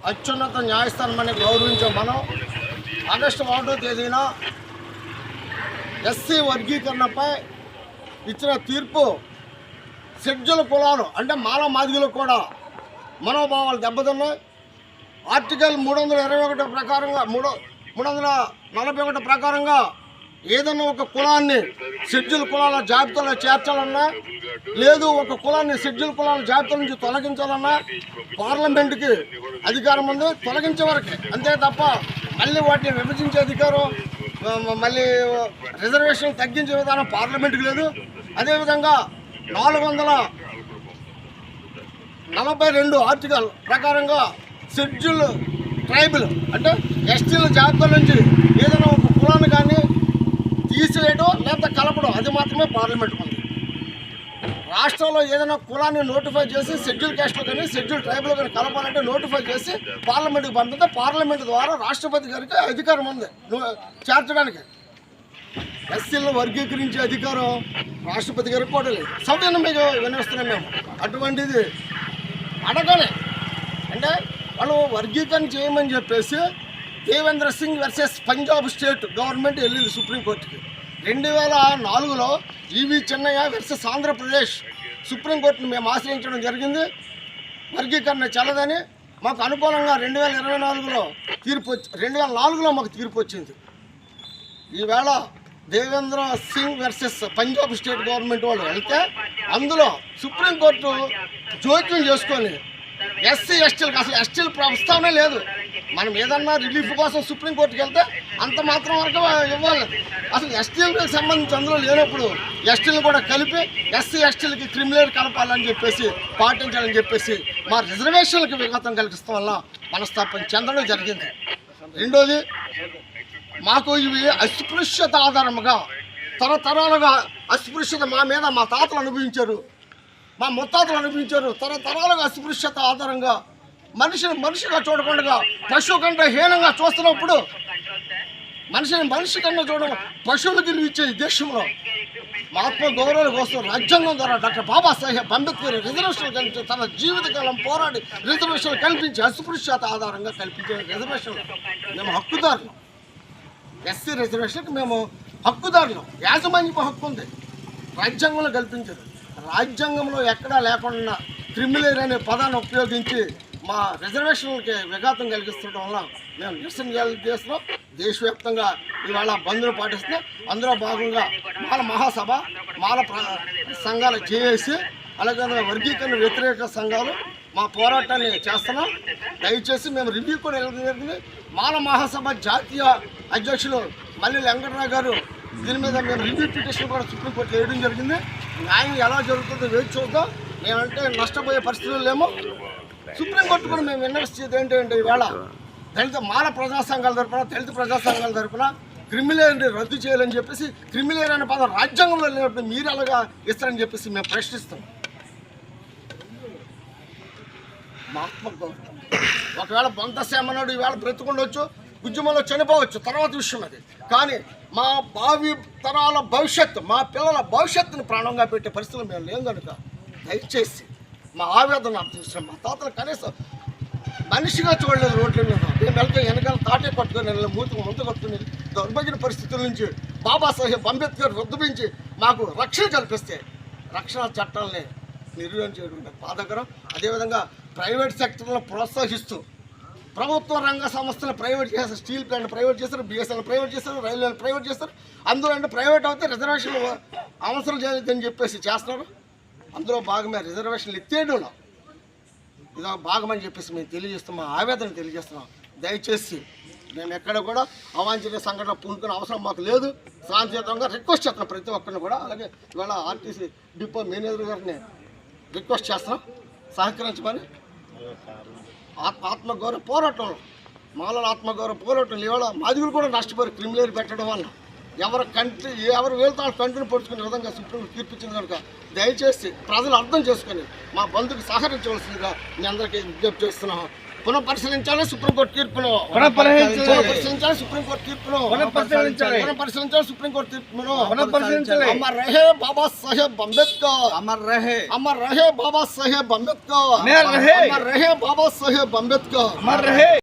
అత్యున్నత న్యాయస్థానాన్ని గౌరవించే మనం ఆగస్టు 1వ తేదీన ఎస్సీ వర్గీకరణపై ఇచ్చిన తీర్పు షెడ్యూల్ కులాలు అంటే మాల మాదిగలకు కూడా మనోభావాలు దెబ్బతిన్నాయి. ఆర్టికల్ 321 ప్రకారంగా 341 ప్రకారంగా ఏదైనా ఒక కులాన్ని షెడ్యూల్ కులాల జాబితాలో చేర్చాలన్నా లేదు ఒక కులాన్ని షెడ్యూల్ కులాల జాబితా నుంచి తొలగించాలన్నా పార్లమెంటుకి అధికారం ఉంది, తొలగించే వరకే, అంతే తప్ప మళ్ళీ వాటిని విభజించే అధికారం మళ్ళీ రిజర్వేషన్ తగ్గించే విధానం పార్లమెంటుకి లేదు. అదేవిధంగా 442 ఆర్టికల్ ప్రకారంగా షెడ్యూల్ ట్రైబల్ అంటే ఎస్టీల జాబితా నుంచి ఏదైనా ఒక కులాన్ని కానీ తీసివేయడం లేదా కలపడం అది మాత్రమే పార్లమెంట్కి ఉంది. రాష్ట్రంలో ఏదైనా కులాన్ని నోటిఫై చేసి షెడ్యూల్ క్యాస్ట్లో కానీ షెడ్యూల్ ట్రైబల్ కానీ కలపాలంటే నోటిఫై చేసి పార్లమెంట్కి పంపితే పార్లమెంట్ ద్వారా రాష్ట్రపతి గారికి అధికారం ఉంది చేర్చడానికి. ఎస్సీలను వర్గీకరించే అధికారం రాష్ట్రపతి గారికి కూడా లేదు. సౌజన్యం మీకు వినిస్తున్నాం మేము. అటువంటిది అడగాలి అంటే వాళ్ళు వర్గీకరణ చేయమని చెప్పేసి Devendra Singh versus Punjab state government వెళ్ళింది సుప్రీంకోర్టుకి. 2004లో ఈవి చెన్నయ్య వర్సెస్ ఆంధ్రప్రదేశ్ సుప్రీంకోర్టును మేము ఆశ్రయించడం జరిగింది. వర్గీకరణ చెల్లదని మాకు అనుకూలంగా 2024లో తీర్పు 2004లో మాకు తీర్పు వచ్చింది. ఈవేళ Devendra Singh versus Punjab state government వాళ్ళు వెళ్తే అందులో సుప్రీంకోర్టు జోక్యం చేసుకొని ఎస్సీ ఎస్టీలకు అసలు ఎస్టీల ప్రస్తావనే లేదు. మనం ఏదన్నా రిలీఫ్ కోసం సుప్రీంకోర్టుకి వెళ్తే అంత మాత్రం వరకు ఇవ్వాలి. అసలు ఎస్టీలకు సంబంధించి అందులో లేనప్పుడు ఎస్టీలను కూడా కలిపి ఎస్సీ ఎస్టీలకి క్రిమినల్ కలపాలని చెప్పేసి పాటించాలని చెప్పేసి మా రిజర్వేషన్లకు విఘాతం కలిగిస్తాం వల్ల మనస్తాపం చెందడం జరిగింది. రెండోది, మాకు ఇవి అస్పృశ్యత ఆధారముగా తరతరాలుగా అస్పృశ్యత మా మీద మా తాతలు అనుభవించారు, మా ముత్తాతలు అనుభవించారు. తరతరాలుగా అస్పృశ్యత ఆధారంగా మనిషిని మనిషిగా చూడకుండా పశువు కంటే హీనంగా చూస్తున్నప్పుడు మనిషి కన్నా చూడడం పశువులకు ఇచ్చే దేశంలో మహాత్మ గౌరవాల కోసం రాజ్యాంగం ద్వారా డాక్టర్ బాబాసాహెబ్ అంబేద్కర్ రిజర్వేషన్లు కల్పించి తన జీవితకాలం పోరాడి రిజర్వేషన్లు కల్పించి అస్పృశ్యత ఆధారంగా కల్పించే రిజర్వేషన్లు మేము హక్కుదారులు. ఎస్సీ రిజర్వేషన్కి మేము హక్కుదారులు. యాజమాన్యపు హక్కు ఉంది, రాజ్యాంగంలో కల్పించారు. రాజ్యాంగంలో ఎక్కడా లేకుండా క్రిమినల్ అనే పదాన్ని ఉపయోగించి మా రిజర్వేషన్లకి విఘాతం కలిగిస్తుండడం వల్ల మేము నిరసన చేస్తున్నాం. దేశవ్యాప్తంగా ఇవాళ బంద్ను పాటిస్తున్నాం. అందులో భాగంగా మాల మహాసభ, మాల సంఘాల జేఏసీ, అలాగే వర్గీకరణ వ్యతిరేక సంఘాలు మా పోరాటాన్ని చేస్తున్నాం. దయచేసి మేము రివ్యూ కూడా వెళ్ళడం జరిగింది. మాల మహాసభ జాతీయ అధ్యక్షులు మల్లి వెంకటరావు గారు దీని మీద మేము రివ్యూ పిటిషన్ కూడా సుప్రీంకోర్టు వేయడం జరిగింది. న్యాయం ఎలా జరుగుతుందో వేచి చూద్దాం. మేమంటే నష్టపోయే పరిస్థితులు లేము. సుప్రీంకోర్టు కూడా మేము విన్నవించేది ఏంటంటే ఈవేళ మాల ప్రజా సంఘాల తరఫున దళిత ప్రజా సంఘాల తరఫున క్రిమిలేయర్ని రద్దు చేయాలని చెప్పేసి క్రిమిలేయర్ అనే పదం రాజ్యాంగంలో లేనప్పుడు మీరు ఎలాగా ఇస్తారని చెప్పేసి మేము ప్రశ్నిస్తాం. మహాత్మ ఒకవేళ బొంతసేమన్నాడు ఈవేళ బ్రతుకుండొచ్చు, ఉద్యమంలో చనిపోవచ్చు, తర్వాత విషయం అది. కానీ మా భావి తరాల భవిష్యత్తు, మా పిల్లల భవిష్యత్తును ప్రాణంగా పెట్టే పరిస్థితులు మేము లేం కనుక దయచేసి మా ఆవేదన అర్థం చేస్తున్నాం. మా తాతలు కనీసం మనిషిగా చూడలేదు రోడ్ల మీద. మేము వెళ్తే వెనకాల తాటే పట్టుకొని మూతకు ముందు కట్టుకుని దౌర్భాగ్య పరిస్థితుల నుంచి బాబాసాహెబ్ అంబేద్కర్ ఉద్యమించి మాకు రక్షణ కల్పిస్తే రక్షణ చట్టాలని నిర్వహణ చేయడం బాధాకరం. అదేవిధంగా ప్రైవేట్ సెక్టర్లో ప్రోత్సహిస్తూ ప్రభుత్వ రంగ సంస్థలు ప్రైవేట్ చేస్తారు. స్టీల్ ప్లాంట్ ప్రైవేట్ చేస్తారు, బిఎస్ఎల్ ప్రైవేట్ చేస్తారు, రైల్వేలు ప్రైవేట్ చేస్తారు. అందులో అంటే ప్రైవేట్ అవుతే రిజర్వేషన్లు అవసరం చేయలేదని చెప్పేసి చేస్తున్నారు. అందులో భాగమే రిజర్వేషన్లు ఎత్తేయడంలో ఇదో భాగమని చెప్పేసి మేము తెలియజేస్తాం, మా ఆవేదన తెలియజేస్తున్నాం. దయచేసి మేము ఎక్కడ కూడా అవాంఛనీయ సంఘటన పూనుకునే అవసరం మాకు లేదు. శాంతియుతంగా రిక్వెస్ట్ చేస్తున్నాం ప్రతి ఒక్కరిని కూడా. అలాగే ఇవాళ ఆర్టీసీ డిపో మేనేజర్ గారిని రిక్వెస్ట్ చేస్తున్నాం సహకరించమని. ఆత్మగౌరవ పోరాటంలో మాలల ఆత్మగౌరవ పోరాటంలో ఇవాళ మాదిగులు కూడా నష్టపోయి క్రిమినల్ పెట్టడం వల్ల ఎవరు వెళ్తే కంటిని పడుచుకునే విధంగా సుప్రీం తీర్పిచ్చింది కనుక దయచేసి ప్రజలు అర్థం చేసుకొని మా బంధుకు సహకరించవలసిందిగా మీ అందరికీ విజ్ఞప్తి చేస్తున్నాం. పునఃపరిశీలించాలి సుప్రీంకోర్టు తీర్పును. పునఃపరిశీలించాలి సుప్రీంకోర్టు తీర్పును. పునఃపరిశీలించాలి సుప్రీంకోర్టు తీర్పును. పునఃపరిశీలించాలి. అమర్ రహే బాబా సాహెబ్ అంబేద్కర్. అమర్ రహే అమర్ రహే బాబా సాహెబ్ అంబేద్కర్. అమర్ రహే అమర్ రహే బాబా సాహెబ్ అంబేద్కర్. అమర్ రహే.